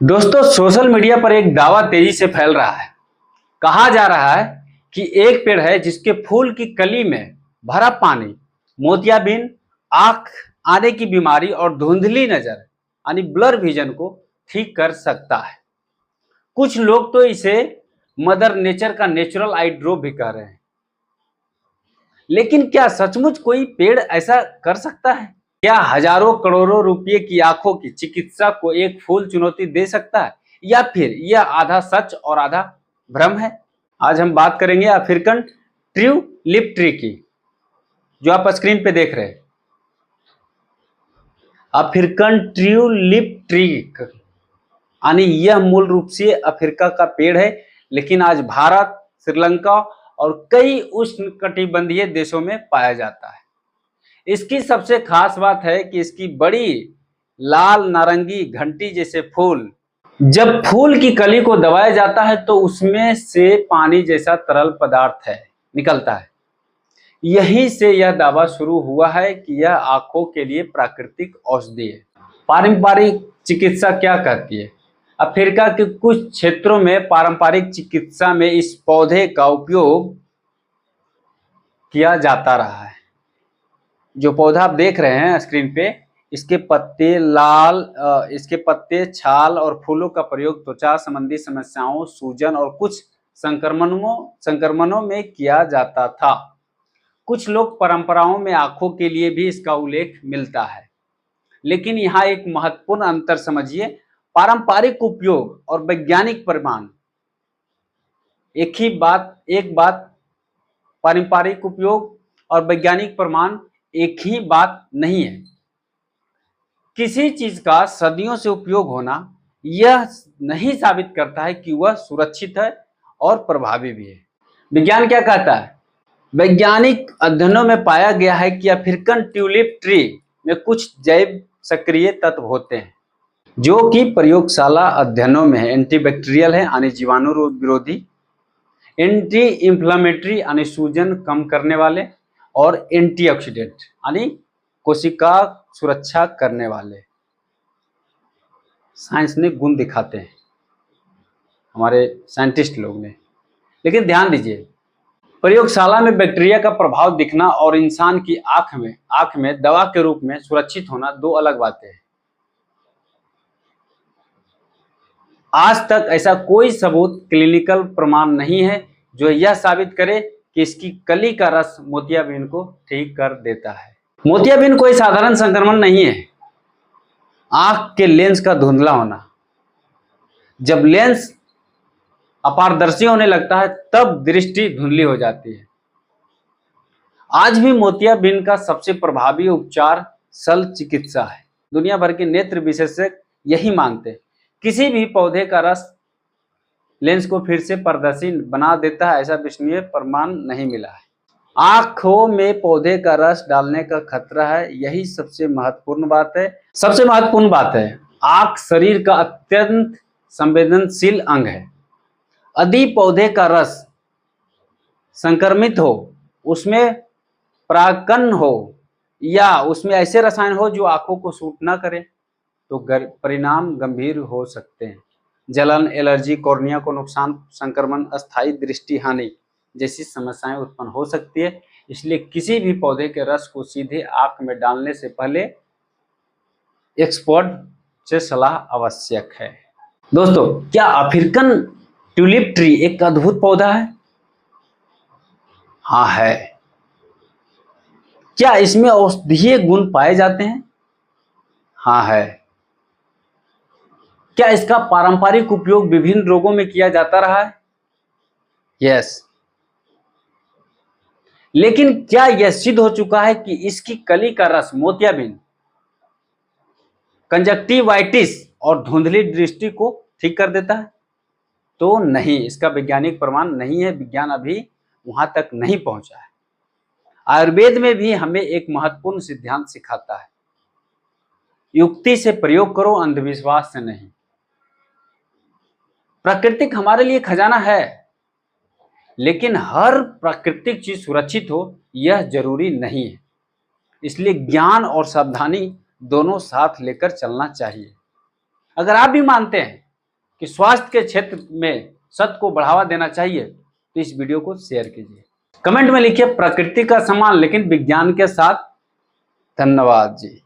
दोस्तों, social media पर एक दावा तेजी से फैल रहा है। कहा जा रहा है कि एक पेड़ है जिसके फूल की कली में भरा पानी मोतियाबिंद, आंख आने की बीमारी और धुंधली नजर यानी ब्लर विजन को ठीक कर सकता है। कुछ लोग तो इसे मदर नेचर का नेचुरल आई ड्रॉप भी कह रहे हैं। लेकिन क्या सचमुच कोई पेड़ ऐसा कर सकता है? क्या हजारों करोड़ों रुपए की आंखों की चिकित्सा को एक फूल चुनौती दे सकता है, या फिर यह आधा सच और आधा भ्रम है? आज हम बात करेंगे अफ्रीकन ट्यूलिप ट्री की, जो आप स्क्रीन पे देख रहे हैं। अफ्रीकन ट्यूलिप ट्री यानी यह मूल रूप से अफ्रीका का पेड़ है, लेकिन आज भारत, श्रीलंका और कई उष्णकटिबंधीय देशों में पाया जाता है। इसकी सबसे खास बात है कि इसकी बड़ी लाल नारंगी घंटी जैसे फूल, जब फूल की कली को दबाया जाता है तो उसमें से पानी जैसा तरल पदार्थ निकलता है। यहीं से यह दावा शुरू हुआ है कि यह आंखों के लिए प्राकृतिक औषधि है। पारंपरिक चिकित्सा क्या कहती है? अफ्रीका के कुछ क्षेत्रों में पारंपरिक चिकित्सा में इस पौधे का उपयोग किया जाता रहा है। जो पौधा आप देख रहे हैं स्क्रीन पे, इसके पत्ते, छाल और फूलों का प्रयोग त्वचा संबंधी समस्याओं, सूजन और कुछ संक्रमणों में किया जाता था। कुछ लोक परंपराओं में आंखों के लिए भी इसका उल्लेख मिलता है। लेकिन यहाँ एक महत्वपूर्ण अंतर समझिए, पारंपरिक उपयोग और वैज्ञानिक प्रमाण एक बात। पारंपरिक उपयोग और वैज्ञानिक प्रमाण एक ही बात नहीं है। किसी चीज का सदियों से उपयोग होना यह नहीं साबित करता है कि वह सुरक्षित है और प्रभावी भी है। विज्ञान क्या कहता है? वैज्ञानिक अध्ययनों में पाया गया है कि अफ्रीकन ट्यूलिप ट्री में कुछ जैव सक्रिय तत्व होते हैं जो कि प्रयोगशाला अध्ययनों में एंटीबैक्टीरियल है यानी जीवाणु विरोधी, एंटी इंफ्लेमेटरी यानी सूजन कम करने वाले, और एंटीऑक्सीडेंट यानी कोशिका सुरक्षा करने वाले साइंस ने गुण दिखाते हैं, हमारे साइंटिस्ट लोग ने। लेकिन ध्यान दीजिए, प्रयोगशाला में बैक्टीरिया का प्रभाव दिखना और इंसान की आंख में दवा के रूप में सुरक्षित होना दो अलग बातें हैं। आज तक ऐसा कोई सबूत, क्लिनिकल प्रमाण नहीं है जो यह साबित करे कि इसकी कली का रस मोतियाबिंद को ठीक कर देता है। मोतियाबिंद कोई साधारण संक्रमण नहीं है। आंख के लेंस का धुंधला होना, जब लेंस अपारदर्शी होने लगता है तब दृष्टि धुंधली हो जाती है। आज भी मोतियाबिंद का सबसे प्रभावी उपचार शल्य चिकित्सा है। दुनिया भर के नेत्र विशेषज्ञ यही मानते हैं। किसी भी पौधे का रस लेंस को फिर से पारदर्शी बना देता है, ऐसा विश्वसनीय प्रमाण नहीं मिला है। आंखों में पौधे का रस डालने का खतरा है, यही सबसे महत्वपूर्ण बात है। आंख शरीर का अत्यंत संवेदनशील अंग है। यदि पौधे का रस संक्रमित हो, उसमें परागकण हो या उसमें ऐसे रसायन हो जो आंखों को सूट ना करें तो परिणाम गंभीर हो सकते हैं। जलन, एलर्जी, कॉर्निया को नुकसान, संक्रमण, अस्थायी दृष्टि हानि जैसी समस्याएं उत्पन्न हो सकती है। इसलिए किसी भी पौधे के रस को सीधे आंख में डालने से पहले एक्सपर्ट से सलाह आवश्यक है। दोस्तों, क्या अफ्रीकन ट्यूलिप ट्री एक अद्भुत पौधा है? हाँ है। क्या इसमें औषधीय गुण पाए जाते हैं? हाँ है। क्या इसका पारंपरिक उपयोग विभिन्न रोगों में किया जाता रहा है? यस। लेकिन क्या यह सिद्ध हो चुका है कि इसकी कली का रस मोतियाबिंद, कंजक्टिवाइटिस और धुंधली दृष्टि को ठीक कर देता है? तो नहीं, इसका वैज्ञानिक प्रमाण नहीं है। विज्ञान अभी वहां तक नहीं पहुंचा है। आयुर्वेद में भी हमें एक महत्वपूर्ण सिद्धांत सिखाता है, युक्ति से प्रयोग करो, अंधविश्वास से नहीं। प्राकृतिक हमारे लिए खजाना है, लेकिन हर प्राकृतिक चीज सुरक्षित हो यह जरूरी नहीं है। इसलिए ज्ञान और सावधानी दोनों साथ लेकर चलना चाहिए। अगर आप भी मानते हैं कि स्वास्थ्य के क्षेत्र में सत्य को बढ़ावा देना चाहिए तो इस वीडियो को शेयर कीजिए। कमेंट में लिखिए प्रकृति का सम्मान लेकिन विज्ञान के साथ। धन्यवाद जी।